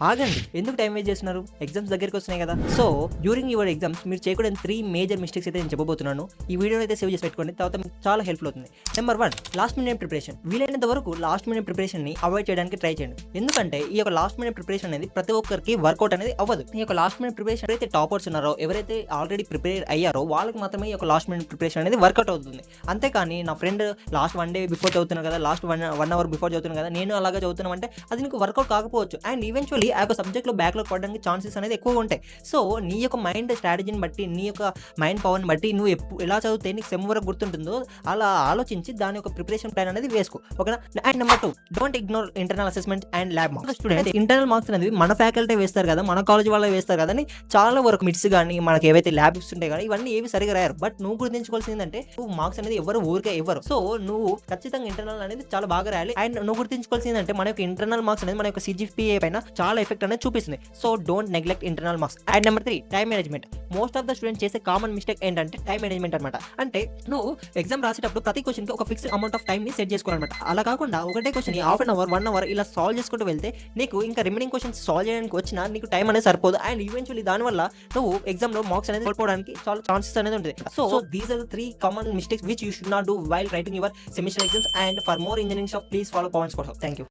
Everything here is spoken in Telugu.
ఆగండి, ఎందుకు టైం వేస్ట్ చేస్తున్నారు? ఎగ్జామ్స్ దగ్గరికి వస్తున్నాయి కదా. సో డ్యూరింగ్ యువర్ ఎగ్జామ్స్ మీరు చేయకూడని 3 మేజర్ మిస్టేక్స్ అయితే నేను చెప్పబోతున్నాను. ఈ వీడియోని అయితే సేవ్ చేసి పెట్టుకోండి, తర్వాత మీకు చాలా హెల్ప్ఫుల్ అవుతుంది. Number 1, last minute preparation. వీలైనంత వరకు లాస్ట్ మినిట్ ప్రిపరేషన్ ని అవాయిడ్ చేయడానికి ట్రై చేయండి. ఎందుకంటే ఈ యొక్క లాస్ట్ మినిట్ ప్రిపరేషన్ అనేది ప్రతి ఒక్కరికి వర్కౌట్ అనేది అవ్వదు. ఈ యొక్క లాస్ట్ మినిట్ ప్రిపరేషన్ ఎవరైతే టాపర్స్ ఉన్నారో, ఎవరైతే ఆల్రెడీ ప్రిపేర్ అయ్యారో వాళ్ళకి మాత్రమే ఈ యొక్క లాస్ట్ మినిట్ ప్రిపరేషన్ అనేది వర్కౌట్ అవుతుంది. అంతేకాని నా ఫ్రెండ్ లాస్ట్ 1 డే బిఫోర్ చదువుతున్నా కదా, లాస్ట్ 1 అవర్ బిఫోర్ చదువుతున్నా కదా, నేను అలాగా చదువుతున్నాం అంటే అది నీకు వర్కౌట్ కాకపోవచ్చు. అండ్ ఈవెన్చువల్లీ ఆ యొక్క సబ్జెక్ట్లో బ్యాక్లాగ్ పడడానికి ఛాన్సెస్ అనేది ఎక్కువగా ఉంటాయి. సో నీ యొక్క మైండ్ స్ట్రాటజీని బట్టి, నీ యొక్క మైండ్ పవర్ని బట్టి నువ్వు ఎలా చదివితే నీకు సెమ్ వరకు గుర్తుంటుందో అలా ఆలోచించి దాని యొక్క ప్రిపరేషన్ ప్లాన్ అనేది వేసుకో, ఓకేనా. And number 2, don't ignore internal assessment and lab marks. Student internal marks అనేది మన ఫ్యాకల్టీ వేస్తారు కదా, మన కాలేజ్ వాళ్ళే వేస్తారు కదా అని చాలా వరకు మిడ్స్ కానీ మనకి ఏవైతే ల్యాబ్స్ ఉంటాయి కానీ ఇవన్నీ ఏవి సరిగా రాయారు. బట్ నువ్వు గుర్తించుకోవాల్సింది ఏంటంటే నువ్వు మార్క్స్ అనేది ఎవరు ఊరికే ఇవ్వరు. సో నువ్వు ఖచ్చితంగా ఇంటర్నల్ అనేది చాలా బాగా రాయాలి. అండ్ నువ్వు గుర్తించుకోవాల్సింది ఏంటంటే మన యొక్క ఇంటర్నల్ మార్క్స్ అనేది మన యొక్క CGPA పైన చాలా ఎఫెక్ట్ అనేది చూపిస్తుంది. So don't neglect internal marks. And number 3, time management. Most of the students చేసే కామన్ మిస్టేక్ ఏంటంటే టైం మేనేజ్మెంట్ అనమాట. అంటే నువ్వు ఎగ్జామ్ రాసేటప్పుడు ప్రతి క్వశ్చన్ కి ఒక ఫిక్స్డ్ అమౌంట్ ఆఫ్ టైం ని సెట్ చేసుకోవాలన్నమాట. అలా కాకుండా ఒకటే question half an hour 1 hour ఇలా సాల్వ్ చేసుకుంటూ వెళ్తే నీకు ఇంకా రిమైనింగ్ క్వశ్చన్స్ సాల్వ్ చేయడానికి వచ్చినా నీకు టైం అనేది సరిపోదు. అండ్ ఈవెన్చువల్లీ దానివల్ల నువ్వు ఎగ్జామ్ లో మార్క్స్ అనేది కోల్పోవడానికి చాలా ఛాన్సెస్ అనేది ఉంటుంది. So these are the 3 common mistakes which you should not do while writing your semester exams. And for more engineering stuff please follow Pavan's course. Thank you.